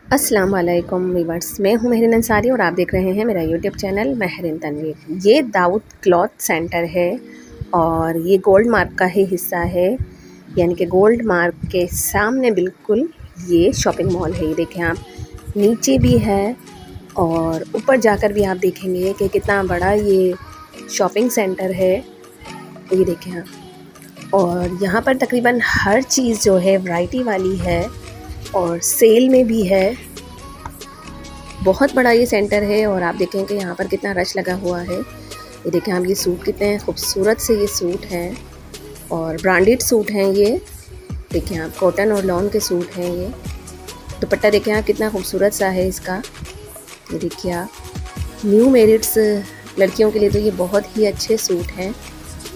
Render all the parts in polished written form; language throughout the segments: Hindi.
अस्सलाम वालेकुम वीवर्स, मैं हूं महरीन अंसारी और आप देख रहे हैं मेरा यूट्यूब चैनल महरीन तनवीर। ये दाऊद क्लॉथ सेंटर है और ये गोल्ड मार्क का ही हिस्सा है, यानी कि गोल्ड मार्क के सामने बिल्कुल ये शॉपिंग मॉल है। ये देखें आप, नीचे भी है और ऊपर जाकर भी आप देखेंगे कि कितना बड़ा ये शॉपिंग सेंटर है। ये देखें आप, और यहाँ पर तकरीबन हर चीज़ जो है वैरायटी वाली है और सेल में भी है। बहुत बड़ा ये सेंटर है और आप देखें कि यहाँ पर कितना रश लगा हुआ है। ये देखें आप, ये सूट कितने खूबसूरत से ये सूट हैं और ब्रांडेड सूट हैं ये। देखें आप, कॉटन और लॉन के सूट हैं ये। दुपट्टा देखें आप, कितना खूबसूरत सा है इसका। ये देखिए आप, न्यू मैरिड्स लड़कियों के लिए तो ये बहुत ही अच्छे सूट हैं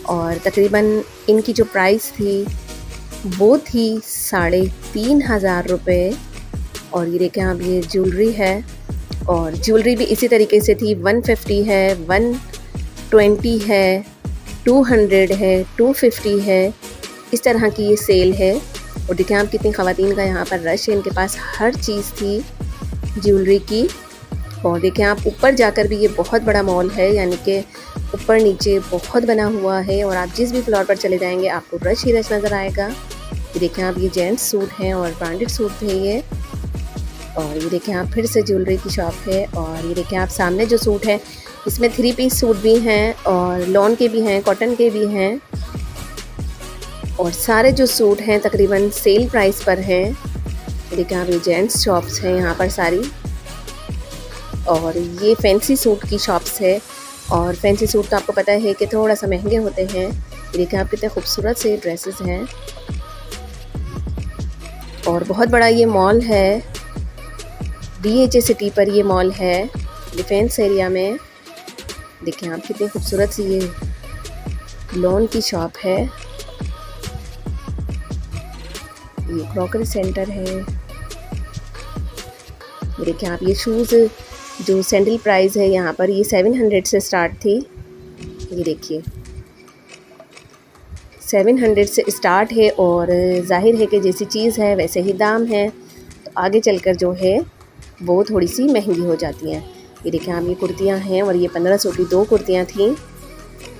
और तकरीबन इनकी जो प्राइस थी वो थी 3,500 रुपये। और ये देखें आप, ये ज्वेलरी है और ज्वेलरी भी इसी तरीके से थी। 150 है, 120 है, 200 है, 250 है, इस तरह की ये सेल है। और देखें आप, कितनी ख़वातीन का यहाँ पर रश है, इनके पास हर चीज़ थी ज्वेलरी की। और देखें आप, ऊपर जाकर भी ये बहुत बड़ा मॉल है, यानी कि ऊपर नीचे बहुत बना हुआ है और आप जिस भी फ्लोर पर चले जाएंगे आपको रश ही रश नज़र आएगा। ये देखें आप, ये जेंट्स सूट हैं और ब्रांडेड सूट थे ये। और ये देखें आप, फिर से ज्वेलरी की शॉप है। और ये देखें आप, सामने जो सूट है इसमें 3 पीस सूट भी हैं और लॉन के भी हैं, कॉटन के भी हैं। और सारे जो सूट हैं तकरीबन सेल प्राइस पर हैं। ये देखें आप, ये जेंट्स शॉप्स हैं यहाँ पर सारी। और ये फैंसी सूट की शॉप्स है और फैंसी सूट तो आपको पता है कि थोड़ा सा महंगे होते हैं। ये देखें आप, कितने खूबसूरत से ड्रेसेस हैं और बहुत बड़ा ये मॉल है। DHA सिटी पर ये मॉल है, डिफेंस एरिया में। देखें आप, कितनी खूबसूरत सी ये लॉन की शॉप है। ये क्रॉकरी सेंटर है। देखें आप, ये शूज़ जो सैंडल प्राइस है यहाँ पर ये 700 से स्टार्ट थी। ये देखिए 700 से स्टार्ट है और जाहिर है कि जैसी चीज़ है वैसे ही दाम है, तो आगे चलकर जो है वो थोड़ी सी महंगी हो जाती हैं। ये देखें आप, ये कुर्तियाँ हैं और ये 1500 की 2 कुर्तियाँ थीं।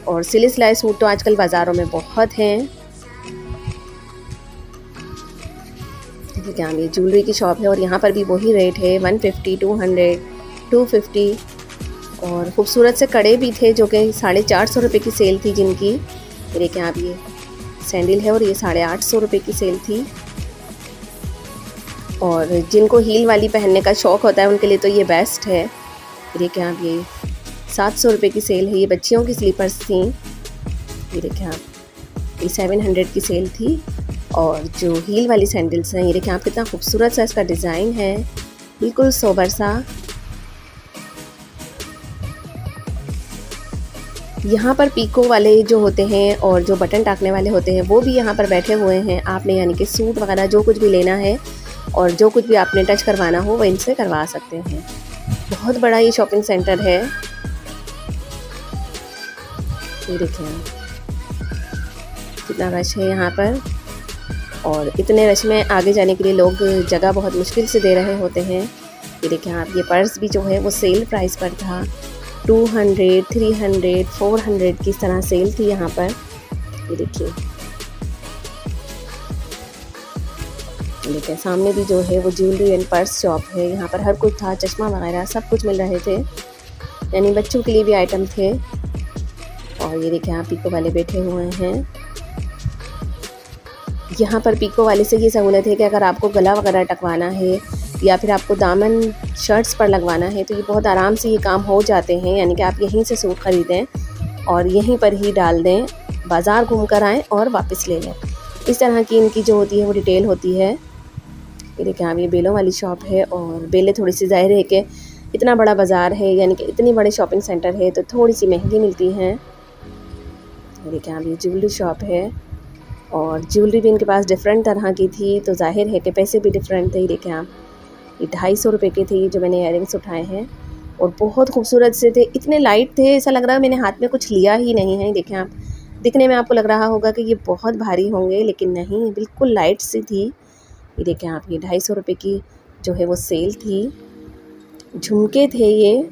और सिले सिलाई सूट तो आजकल बाज़ारों में बहुत हैं। देखिए, ये ज्वेलरी की शॉप है और यहाँ पर भी वही रेट है, 150, 200, 250। और ख़ूबसूरत से कड़े भी थे जो कि 450 रुपये की सेल थी जिनकी। ये देखें आप, ये सैंडल है और ये 850 रुपये की सेल थी। और जिनको हील वाली पहनने का शौक़ होता है उनके लिए तो ये बेस्ट है। ये देखें आप, ये 700 रुपये की सेल है। ये बच्चियों की स्लीपर्स थी। ये देखें आप, ये 700 की सेल थी। और जो हील वाली सैंडल्स हैं, ये देखें आप, कितना खूबसूरत सा इसका डिज़ाइन है, बिल्कुल सोबर सा। यहाँ पर पीको वाले जो होते हैं और जो बटन टाकने वाले होते हैं वो भी यहाँ पर बैठे हुए हैं। आपने यानी कि सूट वगैरह जो कुछ भी लेना है और जो कुछ भी आपने टच करवाना हो वो इनसे करवा सकते हैं। बहुत बड़ा ये शॉपिंग सेंटर है। ये देखें कितना रश है यहाँ पर और इतने रश में आगे जाने के लिए लोग जगह बहुत मुश्किल से दे रहे होते हैं। ये देखें आप, ये पर्स भी जो है वो सेल प्राइस पर था। 200, 300, 400 की इस तरह सेल थी यहाँ पर। ये देखिए, सामने भी जो है वो ज्वेलरी एंड पर्स शॉप है। यहाँ पर हर कुछ था, चश्मा वगैरह सब कुछ मिल रहे थे, यानी बच्चों के लिए भी आइटम थे। और ये देखें आप, पीको वाले बैठे हुए हैं। यहाँ पर पीको वाले से ये सहूलत है कि अगर आपको गला वगैरह टकवाना है या फिर आपको दामन शर्ट्स पर लगवाना है तो ये बहुत आराम से ये काम हो जाते हैं, यानी कि आप यहीं से सूट ख़रीदें और यहीं पर ही डाल दें, बाज़ार घूम कर आएँ और वापस ले लें। इस तरह की इनकी जो होती है वो डिटेल होती है। ये देखिए आप, ये बेलों वाली शॉप है और बेलें थोड़ी सी ज़ाहिर है कि इतना बड़ा बाज़ार है, यानी कि इतनी बड़े शॉपिंग सेंटर है तो थोड़ी सी महंगी मिलती हैं। ये देखिए आप, ये ज्वेलरी शॉप है और ज्वेलरी भी इनके पास डिफरेंट तरह की थी, तो जाहिर है कि पैसे भी डिफरेंट थे। ये देखें आप, ये 250 रुपये के थे जो मैंने इयररिंग्स उठाए हैं और बहुत खूबसूरत से थे, इतने लाइट थे ऐसा लग रहा है मैंने हाथ में कुछ लिया ही नहीं है। देखें आप, दिखने में आपको लग रहा होगा कि ये बहुत भारी होंगे, लेकिन नहीं, बिल्कुल लाइट सी थी। ये देखें आप, ये 250 रुपये की जो है वो सेल थी। झुमके थे ये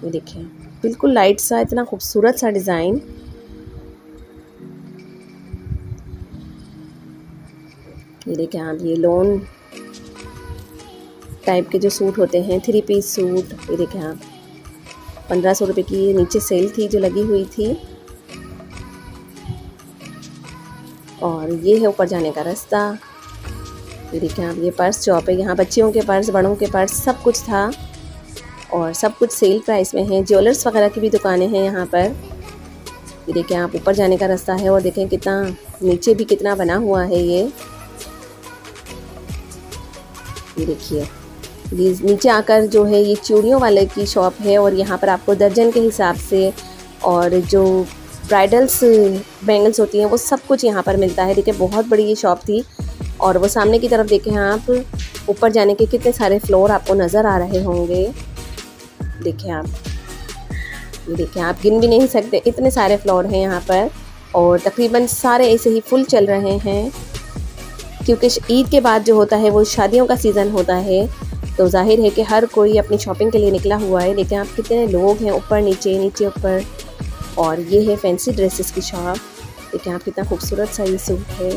देखिए बिल्कुल लाइट सा, इतना खूबसूरत सा डिज़ाइन। ये देखिए आप, ये लॉन टाइप के जो सूट होते हैं, 3 पीस सूट, ये देखें आप 1500 रुपये की ये नीचे सेल थी जो लगी हुई थी। और ये है ऊपर जाने का रास्ता। ये देखें आप, ये पर्स शॉप है, यहाँ बच्चियों के पर्स, बड़ों के पर्स, सब कुछ था और सब कुछ सेल प्राइस में है। ज्वेलर्स वगैरह की भी दुकानें हैं यहाँ पर। ये देखें आप, ऊपर जाने का रास्ता है और देखें कितना नीचे भी कितना बना हुआ है ये देखिए। ये नीचे आकर जो है ये चूड़ियों वाले की शॉप है और यहाँ पर आपको दर्जन के हिसाब से और जो ब्राइडल्स बैंगल्स होती हैं वो सब कुछ यहाँ पर मिलता है। देखिए बहुत बड़ी ये शॉप थी और वो सामने की तरफ देखें आप, ऊपर जाने के कितने सारे फ्लोर आपको नज़र आ रहे होंगे। देखिए आप, ये देखिए आप, गिन भी नहीं सकते इतने सारे फ्लोर हैं यहाँ पर और तकरीबन सारे ऐसे ही फुल चल रहे हैं क्योंकि ईद के बाद जो होता है वो शादियों का सीज़न होता है, तो जाहिर है कि हर कोई अपनी शॉपिंग के लिए निकला हुआ है। देखिए आप कितने लोग हैं, ऊपर नीचे नीचे ऊपर। और ये है फैंसी ड्रेसेस की शॉप। देखिए आप कितना खूबसूरत सा ये सूट है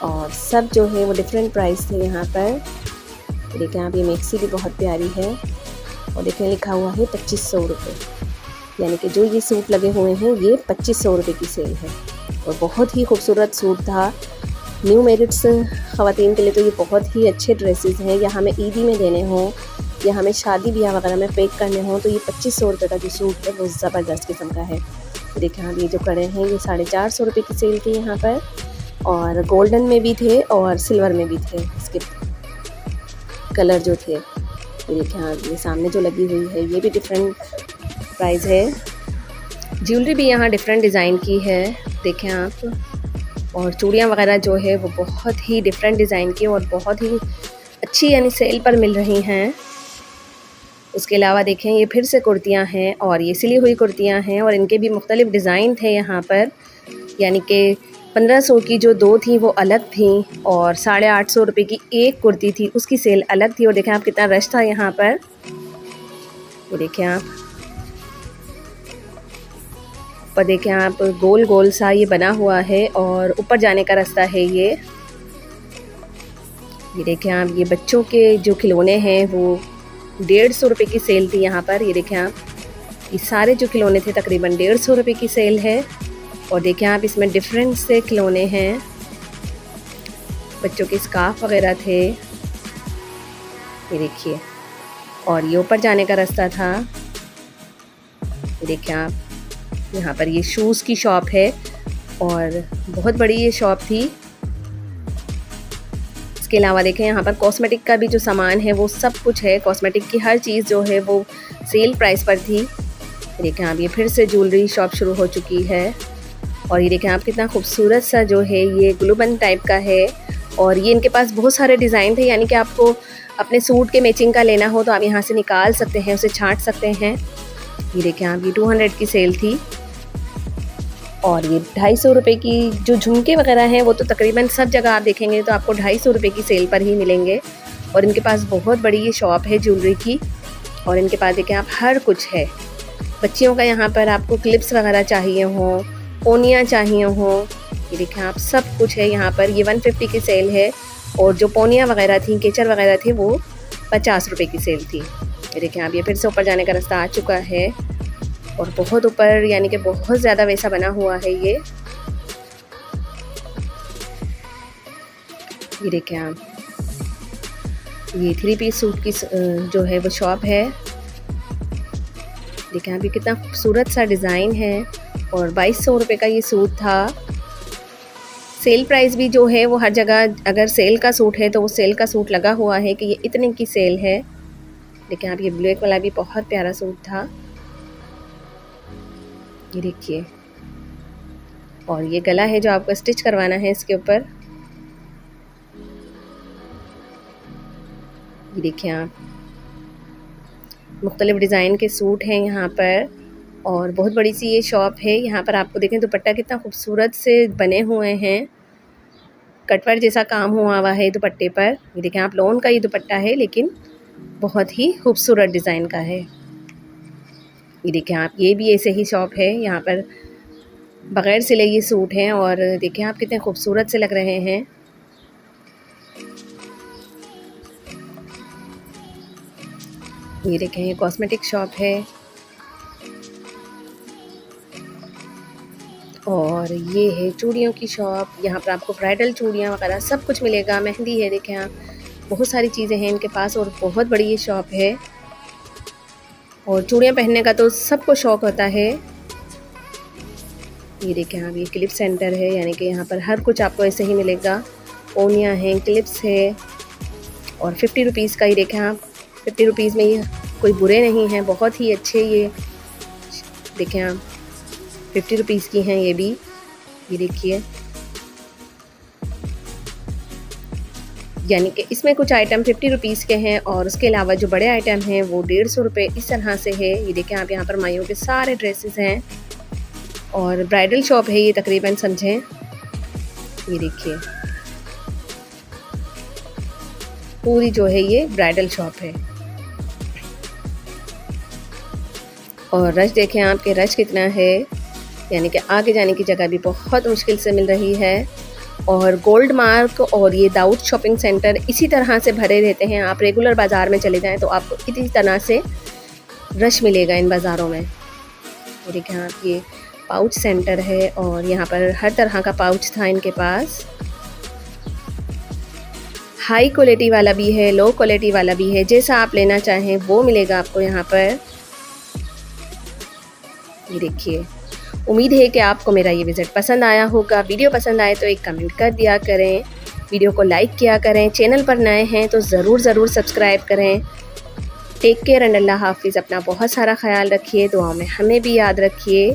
और सब जो है वो डिफरेंट प्राइस थे यहाँ पर। देखिए आप, ये मैक्सी भी बहुत प्यारी है और देखिए लिखा हुआ है 2500 रुपये, यानी कि जो ये सूट लगे हुए हैं ये 2500 रुपये की सेल है और बहुत ही खूबसूरत सूट था। न्यू मैरिड्स ख़वातीन के लिए तो ये बहुत ही अच्छे ड्रेसेस हैं, या हमें ईदी में देने हों या हमें शादी ब्याह वगैरह में पैक करने हों तो ये 2500 रुपये का जो सूट है वो ज़बरदस्त किस्म का है। देखिए हाँ, ये जो कड़े हैं ये 450 रुपये की सेल थी यहाँ पर और गोल्डन में भी थे और सिल्वर में भी थे, इसके कलर जो थे। ये देखिए हाँ, ये सामने जो लगी हुई है ये भी डिफरेंट प्राइस है। ज्वेलरी भी यहाँ डिफरेंट डिज़ाइन की है देखें आप, और चूड़ियाँ वगैरह जो है वो बहुत ही डिफरेंट डिज़ाइन की और बहुत ही अच्छी यानी सेल पर मिल रही हैं। उसके अलावा देखें ये फिर से कुर्तियाँ हैं और ये सिली हुई कुर्तियाँ हैं और इनके भी मुख्तलिफ डिज़ाइन थे यहाँ पर, यानी कि 1500 की जो दो थी वो अलग थी और 850 रुपये की एक कुर्ती थी उसकी सेल अलग थी। और देखें आप कितना रश था यहाँ पर। ये देखें आप, ऊपर देखें आप, गोल गोल सा ये बना हुआ है और ऊपर जाने का रास्ता है ये देखें आप, ये बच्चों के जो खिलौने हैं वो 150 रुपये की सेल थी यहाँ पर। ये देखें आप, ये सारे जो खिलौने थे तकरीबन 150 रुपये की सेल है और देखें आप, इसमें डिफरेंट से खिलौने हैं, बच्चों के स्कार्फ वगैरह थे ये देखिए। और ये ऊपर जाने का रास्ता था। ये देखें आप, यहाँ पर ये शूज़ की शॉप है और बहुत बड़ी ये शॉप थी। इसके अलावा देखें यहाँ पर कॉस्मेटिक का भी जो सामान है वो सब कुछ है, कॉस्मेटिक की हर चीज़ जो है वो सेल प्राइस पर थी। देखें आप, ये फिर से ज्वेलरी शॉप शुरू हो चुकी है और ये देखें आप कितना खूबसूरत सा जो है ये ग्लूबंद टाइप का है और ये इनके पास बहुत सारे डिज़ाइन थे, यानी कि आपको अपने सूट के मैचिंग का लेना हो तो आप यहाँ से निकाल सकते हैं, उसे छांट सकते हैं। ये देखें आप, ये 200 की सेल थी और ये 250 रुपये की जो झुमके वगैरह हैं वो तो तकरीबन सब जगह आप देखेंगे तो आपको 250 रुपये की सेल पर ही मिलेंगे। और इनके पास बहुत बड़ी ये शॉप है ज्वेलरी की और इनके पास देखें आप हर कुछ है। बच्चियों का यहाँ पर आपको क्लिप्स वगैरह चाहिए हों, पोनियाँ चाहिए हों, ये देखें आप सब कुछ है यहाँ पर। ये 150 की सेल है और जो पोनियाँ वगैरह थी, केचर वगैरह थे वो 50 रुपये की सेल थी। ये देखें आप, ये फिर से ऊपर जाने का रास्ता आ चुका है और बहुत ऊपर, यानी कि बहुत ज़्यादा वैसा बना हुआ है ये देखें आप, ये 3 पीस सूट की जो है वो शॉप है। देखें आप, ये कितना खूबसूरत सा डिज़ाइन है और 2200 रुपये का ये सूट था। सेल प्राइस भी जो है वो हर जगह, अगर सेल का सूट है तो वो सेल का सूट लगा हुआ है कि ये इतने की सेल है। देखें आप, ये ब्लैक वाला भी बहुत प्यारा सूट था ये देखिए। और ये गला है जो आपको स्टिच करवाना है इसके ऊपर। ये देखिए आप, मुख्तलिफ डिज़ाइन के सूट हैं यहाँ पर और बहुत बड़ी सी ये शॉप है। यहाँ पर आपको देखें दुपट्टा कितना खूबसूरत से बने हुए हैं, कटवर्क जैसा काम हुआ है दुपट्टे पर। ये देखें आप, लॉन का ये दुपट्टा है लेकिन बहुत ही खूबसूरत डिज़ाइन का है। ये देखें आप, ये भी ऐसे ही शॉप है। यहाँ पर बग़ैर सिले ये सूट हैं और देखें आप कितने खूबसूरत से लग रहे हैं। ये देखें, ये कॉस्मेटिक शॉप है और ये है चूड़ियों की शॉप। यहाँ पर आपको ब्राइडल चूड़ियाँ वगैरह सब कुछ मिलेगा। मेहंदी है, देखें आप, बहुत सारी चीज़ें हैं इनके पास और बहुत बड़ी ये शॉप है। और चूड़ियाँ पहनने का तो सबको शौक़ होता है। ये देखें आप, ये क्लिप सेंटर है, यानी कि यहाँ पर हर कुछ आपको ऐसे ही मिलेगा। ओनियाँ हैं, क्लिप्स है और 50 रुपीज़ का। ये देखें आप, 50 रुपीज़ में ये कोई बुरे नहीं हैं, बहुत ही अच्छे। ये देखें आप, 50 रुपीज़ की हैं ये भी। ये देखिए, यानी कि इसमें कुछ आइटम 50 रुपीज़ के हैं और उसके अलावा जो बड़े आइटम हैं वो 150 रुपये इस तरह से है। ये देखें आप, यहाँ पर माइयों के सारे ड्रेसेस हैं और ब्राइडल शॉप है ये तकरीबन, समझें। ये देखिए, पूरी जो है ये ब्राइडल शॉप है। और रश देखें आप के रश कितना है, यानी कि आगे जाने की जगह भी बहुत मुश्किल से मिल रही है। और गोल्ड मार्क और ये दाऊद शॉपिंग सेंटर इसी तरह से भरे रहते हैं। आप रेगुलर बाज़ार में चले जाएं तो आपको इसी तरह से रश मिलेगा इन बाज़ारों में। और देखें आप, ये पाउच सेंटर है और यहाँ पर हर तरह का पाउच था इनके पास। हाई क्वालिटी वाला भी है, लो क्वालिटी वाला भी है, जैसा आप लेना चाहें वो मिलेगा आपको यहाँ पर। ये देखिए, उम्मीद है कि आपको मेरा ये विज़िट पसंद आया होगा। वीडियो पसंद आए तो एक कमेंट कर दिया करें, वीडियो को लाइक किया करें। चैनल पर नए हैं तो ज़रूर सब्सक्राइब करें। टेक केयर एंड अल्लाह हाफिज़। अपना बहुत सारा ख्याल रखिए, दुआ में हमें भी याद रखिए।